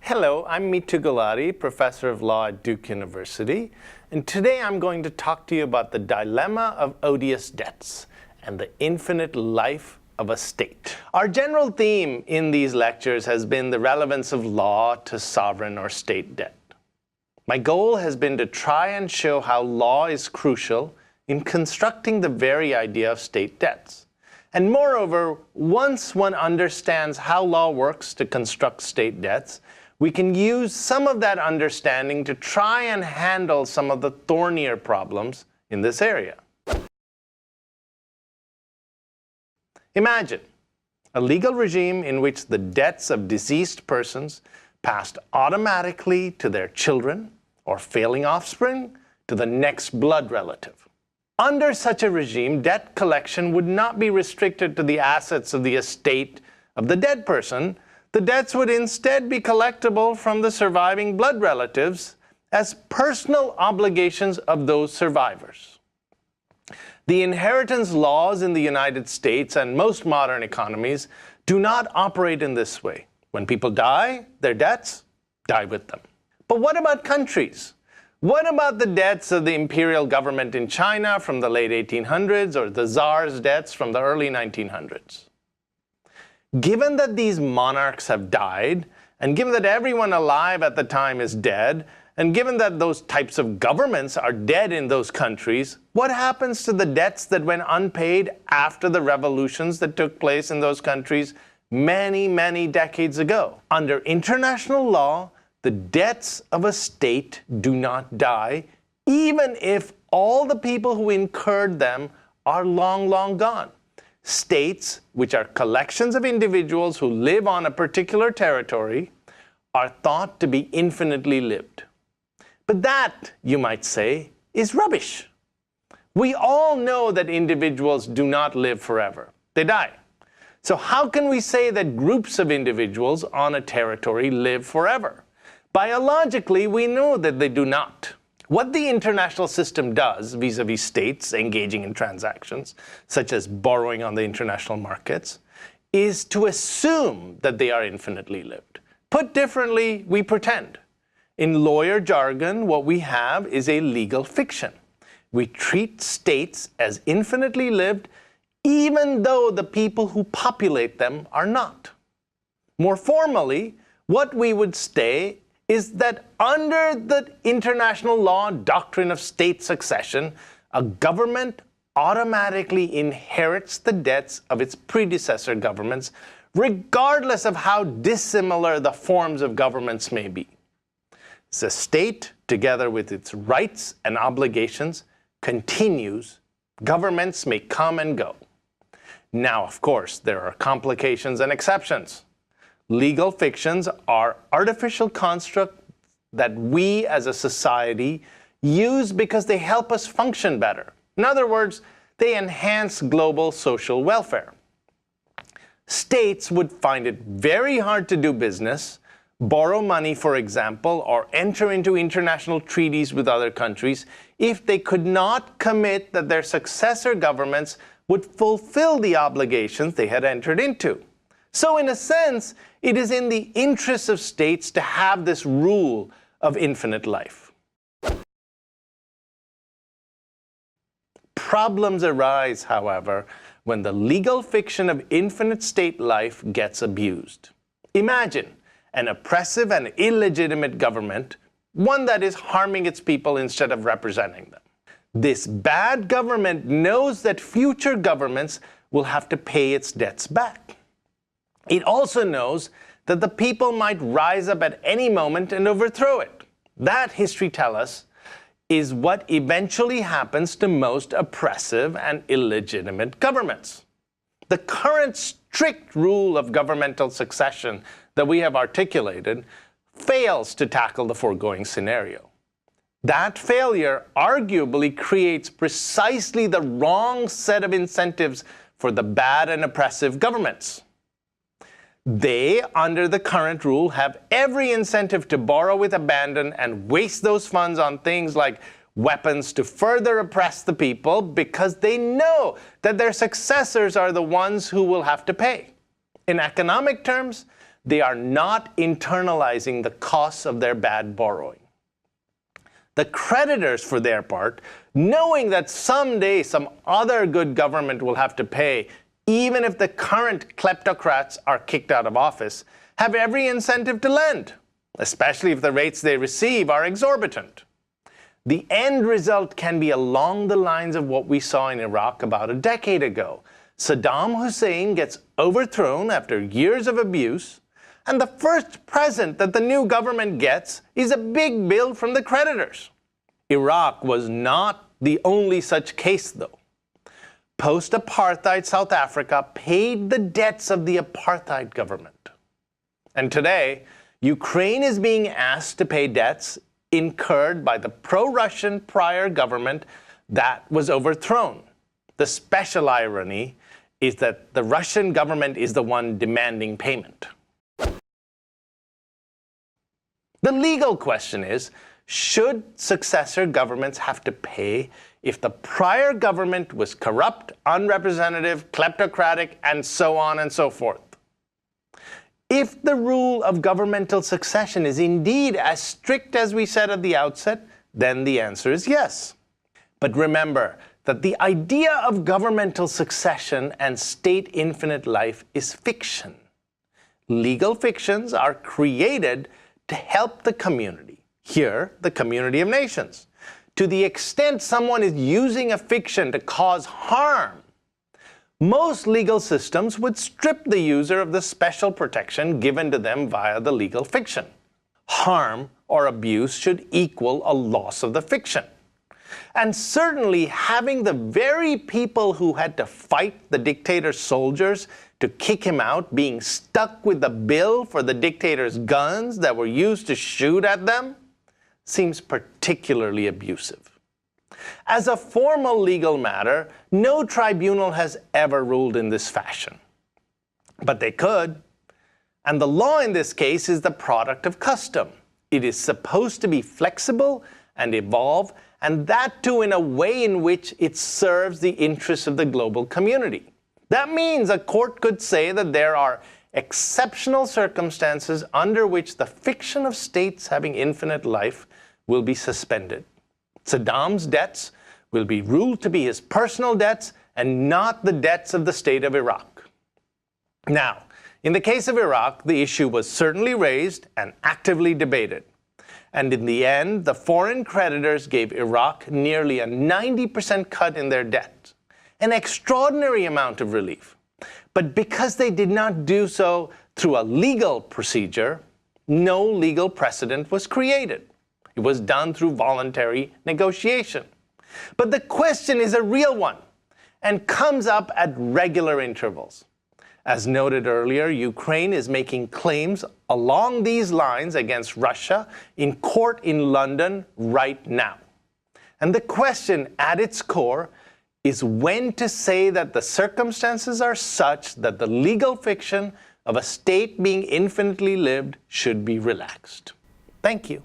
Hello, I'm Mitu Gulati, Professor of Law at Duke University, and today I'm going to talk to you about the dilemma of odious debts and the infinite life of a state. Our general theme in these lectures has been the relevance of law to sovereign or state debt. My goal has been to try and show how law is crucial in constructing the very idea of state debts. And moreover, once one understands how law works to construct state debts, we can use some of that understanding to try and handle some of the thornier problems in this area. Imagine a legal regime in which the debts of deceased persons passed automatically to their children or failing offspring to the next blood relative. Under such a regime, debt collection would not be restricted to the assets of the estate of the dead person. The debts would instead be collectible from the surviving blood relatives as personal obligations of those survivors. The inheritance laws in the United States and most modern economies do not operate in this way. When people die, their debts die with them. But what about countries? What about the debts of the imperial government in China from the late 1800s or the Tsar's debts from the early 1900s? Given that these monarchs have died, and given that everyone alive at the time is dead, and given that those types of governments are dead in those countries, what happens to the debts that went unpaid after the revolutions that took place in those countries many, many decades ago? Under international law, the debts of a state do not die, even if all the people who incurred them are long, long gone. States, which are collections of individuals who live on a particular territory, are thought to be infinitely lived. But that, you might say, is rubbish. We all know that individuals do not live forever. They die. So how can we say that groups of individuals on a territory live forever? Biologically, we know that they do not. What the international system does vis-à-vis states engaging in transactions, such as borrowing on the international markets, is to assume that they are infinitely lived. Put differently, we pretend. In lawyer jargon, what we have is a legal fiction. We treat states as infinitely lived, even though the people who populate them are not. More formally, what we would say is that under the international law doctrine of state succession, a government automatically inherits the debts of its predecessor governments, regardless of how dissimilar the forms of governments may be. The state, together with its rights and obligations, continues. Governments may come and go. Now, of course, there are complications and exceptions. Legal fictions are artificial constructs that we as a society use because they help us function better. In other words, they enhance global social welfare. States would find it very hard to do business, borrow money, for example, or enter into international treaties with other countries if they could not commit that their successor governments would fulfill the obligations they had entered into. So in a sense, it is in the interests of states to have this rule of infinite life. Problems arise, however, when the legal fiction of infinite state life gets abused. Imagine an oppressive and illegitimate government, one that is harming its people instead of representing them. This bad government knows that future governments will have to pay its debts back. It also knows that the people might rise up at any moment and overthrow it. That, history tells us, is what eventually happens to most oppressive and illegitimate governments. The current strict rule of governmental succession that we have articulated fails to tackle the foregoing scenario. That failure arguably creates precisely the wrong set of incentives for the bad and oppressive governments. They, under the current rule, have every incentive to borrow with abandon and waste those funds on things like weapons to further oppress the people because they know that their successors are the ones who will have to pay. In economic terms, they are not internalizing the costs of their bad borrowing. The creditors, for their part, knowing that someday some other good government will have to pay, even if the current kleptocrats are kicked out of office, have every incentive to lend, especially if the rates they receive are exorbitant. The end result can be along the lines of what we saw in Iraq about a decade ago. Saddam Hussein gets overthrown after years of abuse, and the first present that the new government gets is a big bill from the creditors. Iraq was not the only such case, though. Post-apartheid South Africa paid the debts of the apartheid government. And today, Ukraine is being asked to pay debts incurred by the pro-Russian prior government that was overthrown. The special irony is that the Russian government is the one demanding payment. The legal question is, should successor governments have to pay if the prior government was corrupt, unrepresentative, kleptocratic, and so on and so forth? If the rule of governmental succession is indeed as strict as we said at the outset, then the answer is yes. But remember that the idea of governmental succession and state infinite life is fiction. Legal fictions are created to help the community, here the community of nations. To the extent someone is using a fiction to cause harm, most legal systems would strip the user of the special protection given to them via the legal fiction. Harm or abuse should equal a loss of the fiction. And certainly having the very people who had to fight the dictator's soldiers to kick him out being stuck with the bill for the dictator's guns that were used to shoot at them seems particularly abusive. As a formal legal matter, no tribunal has ever ruled in this fashion. But they could. And the law in this case is the product of custom. It is supposed to be flexible and evolve, and that too in a way in which it serves the interests of the global community. That means a court could say that there are exceptional circumstances under which the fiction of states having infinite life will be suspended. Saddam's debts will be ruled to be his personal debts and not the debts of the state of Iraq. Now, in the case of Iraq, the issue was certainly raised and actively debated. And in the end, the foreign creditors gave Iraq nearly a 90% cut in their debt, an extraordinary amount of relief. But because they did not do so through a legal procedure, no legal precedent was created. It was done through voluntary negotiation. But the question is a real one and comes up at regular intervals. As noted earlier, Ukraine is making claims along these lines against Russia in court in London right now. And the question at its core is when to say that the circumstances are such that the legal fiction of a state being infinitely lived should be relaxed. Thank you.